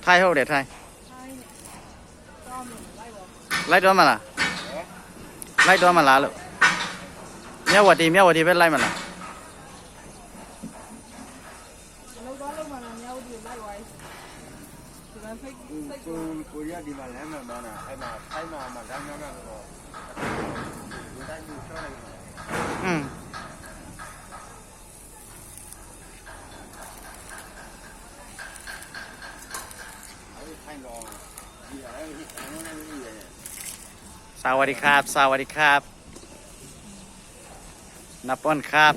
ထိုင်ဟုတ်တယ်ထိုင်လိုက်တော့မလားလိုက်တော့မလားလို့မြတ်ဝတီပဲလိုက်မလားကိုရဒီမှာလမ်းမှာတော့အဲ့မှာထိုင်းမှာလမ်းတော့ဒီတိုင်းကိုချောလိုက်สวัสดีครับนับป้อนครับ